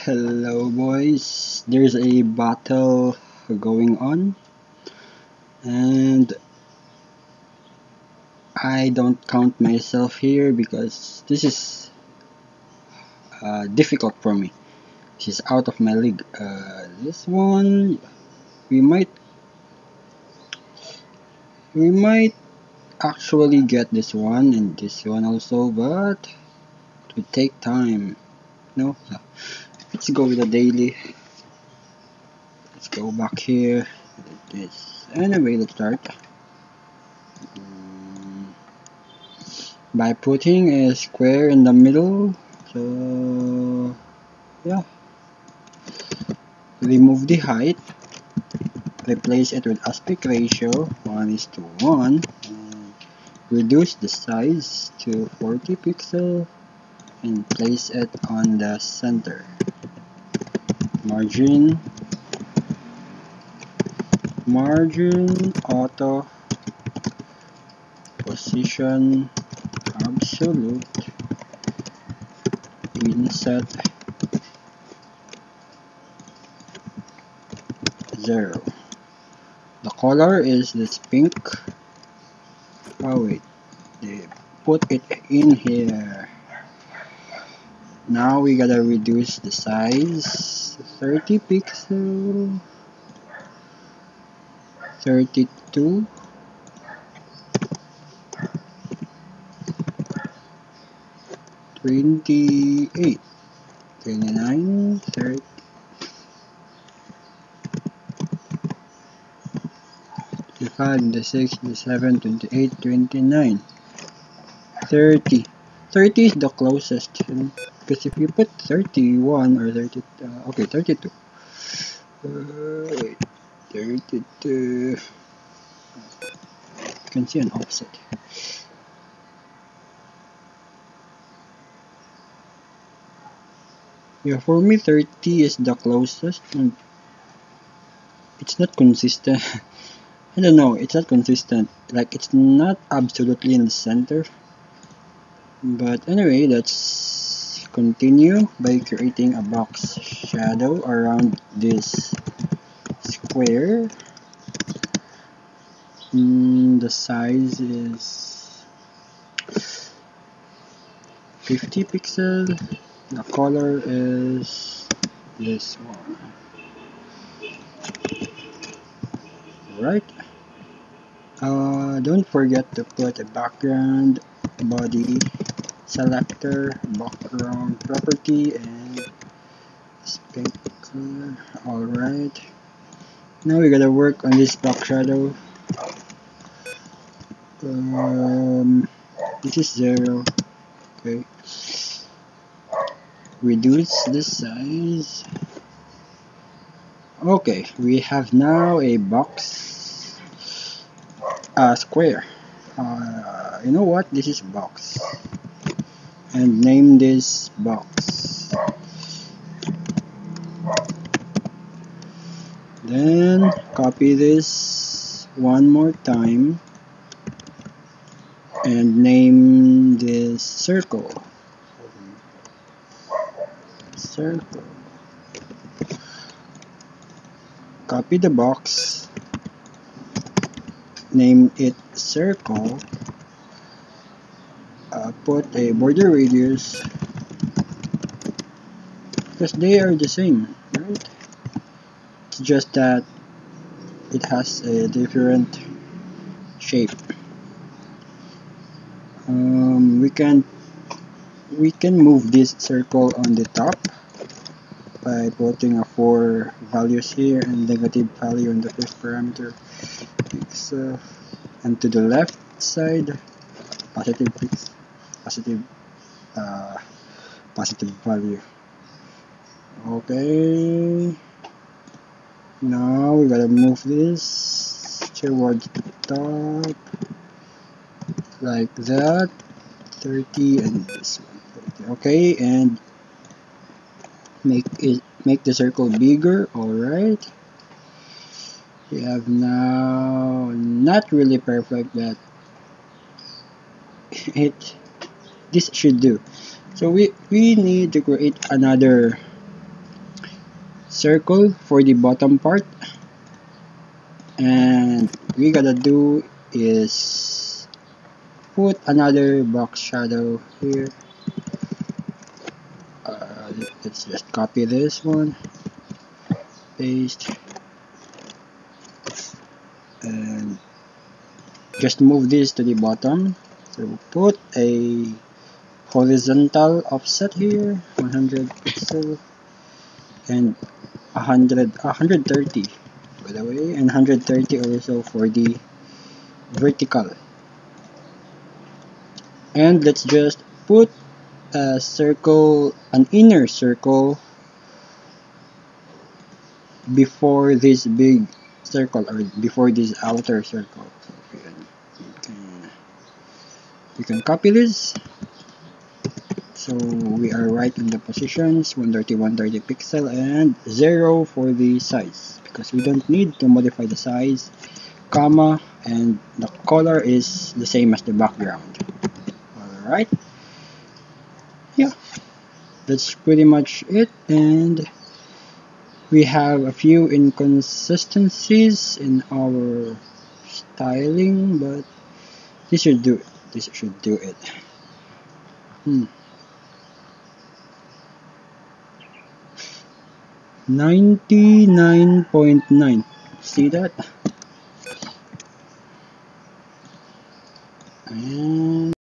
Hello boys, there's a battle going on and I don't count myself here because this is difficult for me. This is out of my league. This one we might actually get this one and this one also, but it would take time. No, let's go with the daily. Let's go back here. Anyway, let's start. By putting a square in the middle. So yeah, remove the height, replace it with aspect ratio 1:1, and reduce the size to 40 pixels and place it on the center. Margin auto, position absolute, inset 0. The color is this pink. Oh wait, they put it in here. Now we gotta reduce the size 30 pixels, 32, 28, 29, 30, 25, 26, 27, 28, 29, 30. 30 is the closest, because if you put 31 or 30, okay, 32. Wait, 32. You can see an offset. Yeah, for me 30 is the closest, and it's not consistent. I don't know, it's not consistent. Like, it's not absolutely in the center. But anyway, let's continue by creating a box shadow around this square. The size is 50 pixels. The color is this one. Right. Don't forget to put a background, body, selector, background property, and speaker. Alright. Now we gotta work on this back shadow. This is 0. Okay. Reduce the size. Okay, we have now a box, square. You know what? This is box, and name this box. Then copy this one more time and name this circle. Copy the box, name it circle, put a border radius, because they are the same, right? It's just that it has a different shape. We can move this circle on the top by putting a 4 values here and negative value on the first parameter, and to the left side positive value. Okay, now we gotta move this towards the top like that, 30, and this one 30. Okay, and make the circle bigger. Alright, we have now not really perfect, but this should do. So we need to create another circle for the bottom part, and we gotta do is put another box shadow here. Let's just copy this one, paste, and just move this to the bottom. So put a horizontal offset here, 100 pixel, and 130 by the way, and 130 also for the vertical. And let's just put a circle, an inner circle before this big circle, or before this outer circle. So you can copy this. So we are right in the positions, 130 pixel, and 0 for the size, because we don't need to modify the size, comma, and the color is the same as the background. Alright, yeah, that's pretty much it, and we have a few inconsistencies in our styling, but this should do it. 99.9. See that? And